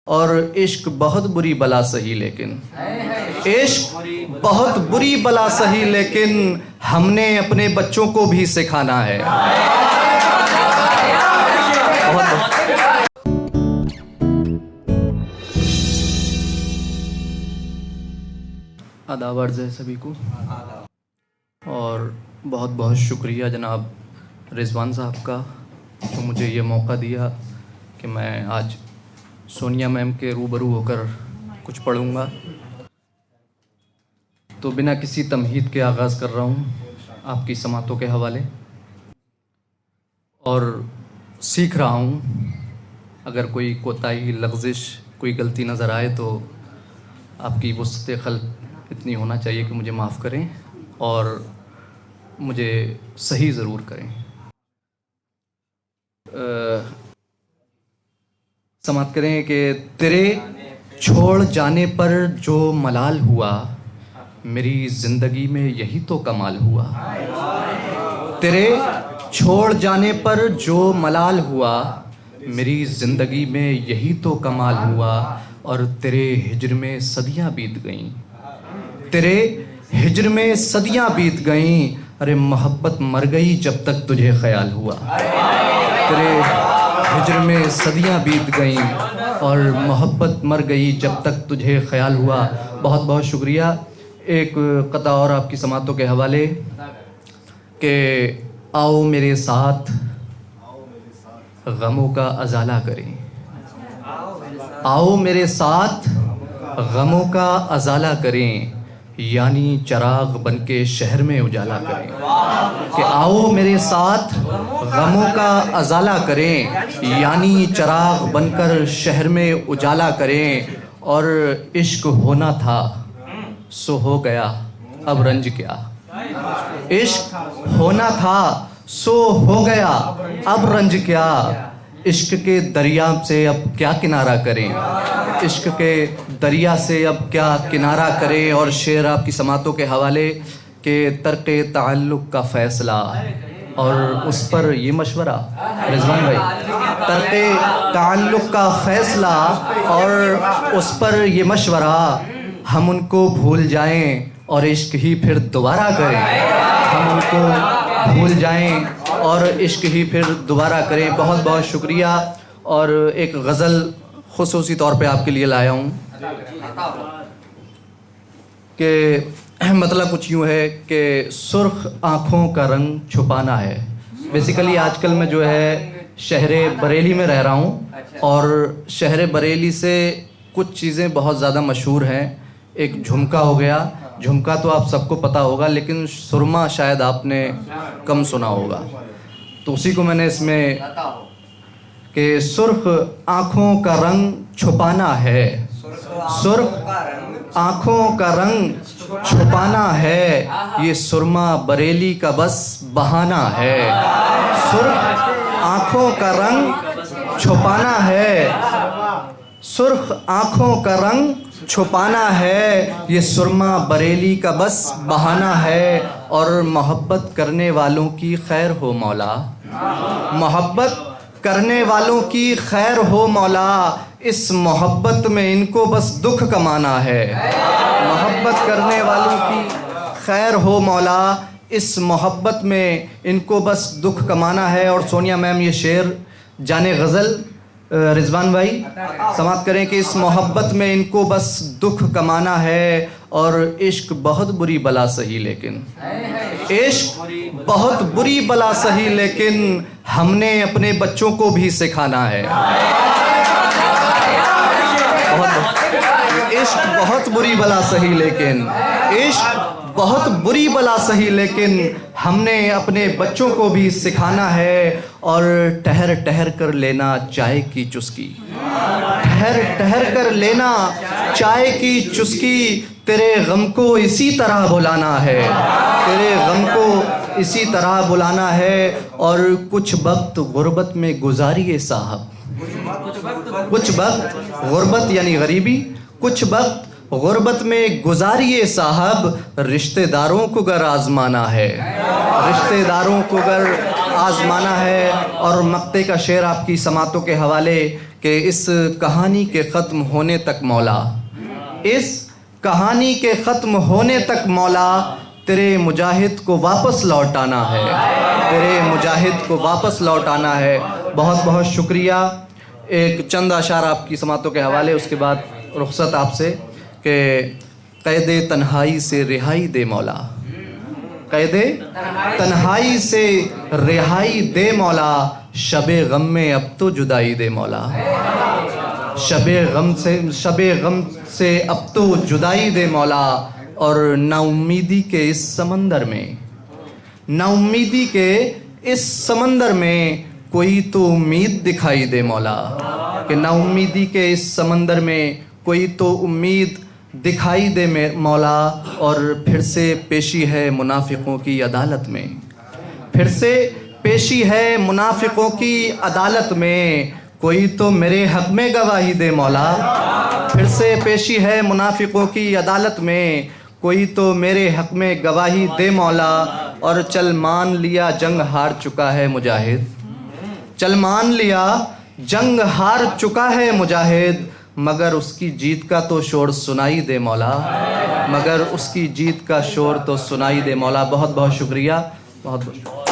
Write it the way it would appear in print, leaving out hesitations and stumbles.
और इश्क बहुत बुरी बला सही, लेकिन इश्क बहुत बुरी बला सही, लेकिन हमने अपने बच्चों को भी सिखाना है। बहुत आदाब अर्ज़ है सभी को, और बहुत बहुत शुक्रिया जनाब रिजवान साहब का तो मुझे ये मौका दिया कि मैं आज सोनिया मैम के रूबरू होकर कुछ पढ़ूँगा। तो बिना किसी तमहीद के आगाज़ कर रहा हूँ आपकी समातों के हवाले, और सीख रहा हूँ। अगर कोई कोताही, लग़ज़िश, कोई गलती नज़र आए तो आपकी वुस्अत ख़ल्क़ इतनी होना चाहिए कि मुझे माफ़ करें और मुझे सही ज़रूर करें। समात करें कि तेरे छोड़ जाने पर जो मलाल हुआ, मेरी ज़िंदगी में यही तो कमाल हुआ। तेरे छोड़ जाने पर जो मलाल हुआ, मेरी ज़िंदगी में यही तो कमाल हुआ। और तेरे हिज्र में सदियाँ बीत गईं, तेरे हिज्र में सदियाँ बीत गईं। अरे मोहब्बत मर गई जब तक तुझे ख्याल हुआ। तेरे हिज्र में सदियाँ बीत गईं और मोहब्बत मर गई जब तक तुझे ख्याल हुआ। बहुत बहुत शुक्रिया। एक कता और आपकी समातों के हवाले कि आओ मेरे साथ गमों का अजाला करें, आओ मेरे साथ गमों का अजाला करें, यानी चराग बनके शहर में उजाला करें। कि आओ मेरे साथ गमों का अजाला करें, यानी चराग बनकर शहर में उजाला करें। और इश्क होना था सो हो गया, अब रंज क्या। इश्क होना था सो हो गया, अब रंज क्या। इश्क के दरिया से अब क्या किनारा करें, इश्क के दरिया से अब क्या किनारा करें। और शेर आपकी समातों के हवाले के तर्क़े ताल्लुक़ का फ़ैसला और उस पर ये मशवरा, रिजवान भाई, तर्क़े ताल्लुक़ का फ़ैसला और उस पर ये मशवरा, हम उनको भूल जाएं और इश्क ही फिर दोबारा करें। हम उनको भूल जाएं और इश्क ही फिर दोबारा करें। बहुत बहुत शुक्रिया। और एक गज़ल ख़ुसूसी तौर पे आपके लिए लाया हूँ कि मतलब कुछ यूँ है कि सुर्ख़ आँखों का रंग छुपाना है। बेसिकली आजकल मैं जो है शहर बरेली में रह रहा हूँ, और शहर बरेली से कुछ चीज़ें बहुत ज़्यादा मशहूर हैं। एक झुमका हो गया, झुमका तो आप सबको पता होगा, लेकिन सुरमा शायद आपने कम सुना होगा। तो उसी को मैंने इसमें कि सुर्ख़ आँखों का रंग छुपाना है, सुर्ख़ आँखों का रंग छुपाना है, ये सुरमा बरेली का बस बहाना है। सुर्ख़ आँखों का रंग छुपाना है, सुर्ख़ आँखों का रंग छुपाना है, ये सुरमा बरेली का बस बहाना है। और मोहब्बत करने वालों की खैर हो मौला, मोहब्बत करने वालों की खैर हो मौला, इस मोहब्बत में इनको बस दुख कमाना है। मोहब्बत करने वालों की खैर हो मौला, इस मोहब्बत में इनको बस दुख कमाना है। और सोनिया मैम ये शेर जाने गज़ल रिजवान भाई समाप्त करें कि इस मोहब्बत में इनको बस दुख कमाना है। और इश्क बहुत बुरी बला सही, लेकिन इश्क बहुत बुरी बला सही, लेकिन हमने अपने बच्चों को भी सिखाना है। इश्क बहुत बुरी बला सही, लेकिन इश्क बहुत बुरी बला सही, लेकिन हमने अपने बच्चों को भी सिखाना है। और ठहर ठहर कर लेना चाय की चुस्की, ठहर ठहर कर लेना चाय की चुस्की, तेरे गम को इसी तरह बुलाना है, तेरे गम को इसी तरह बुलाना है। और कुछ वक्त गुर्बत में गुजारिए साहब, कुछ वक्त गुर्बत यानी गरीबी, कुछ वक्त गुर्बत में गुजारिए साहब, रिश्तेदारों को गर आजमाना है, रिश्तेदारों को गर आजमाना है। और मक्ते का शेर आपकी समातों के हवाले कि इस कहानी के ख़त्म होने तक मौला, इस कहानी के ख़त्म होने तक मौला, तेरे मुजाहिद को वापस लौटाना है, तेरे मुजाहिद को वापस लौटाना है। बहुत बहुत शुक्रिया। एक चंद अशार आपकी समातों के हवाले, उसके बाद रुखसत आपसे कि क़ैदे तन्हाई से रिहाई दे मौला, क़ैदे तन्हाई से रिहाई दे मौला, शबे गम में अब तो जुदाई दे मौला, शबे गम से अब तो जुदाई दे मौला। और नाउम्मीदी के इस समंदर में, नाउम्मीदी के इस समंदर में कोई तो उम्मीद दिखाई दे मौला, कि नाउम्मीदी के इस समंदर में कोई तो उम्मीद दिखाई दे मौला। और फिर से पेशी है मुनाफिकों की अदालत में, फिर से पेशी है मुनाफिकों की अदालत में, कोई तो मेरे हक़ में गवाही दे मौला। फिर से पेशी है मुनाफिकों की अदालत में, कोई तो मेरे हक़ में गवाही दे मौला। और चल मान लिया जंग हार चुका है मुजाहिद, चल मान लिया जंग हार चुका है मुजाहिद, मगर उसकी जीत का तो शोर सुनाई दे मौला, मगर उसकी जीत का शोर तो सुनाई दे मौला। बहुत बहुत शुक्रिया, बहुत बहुत।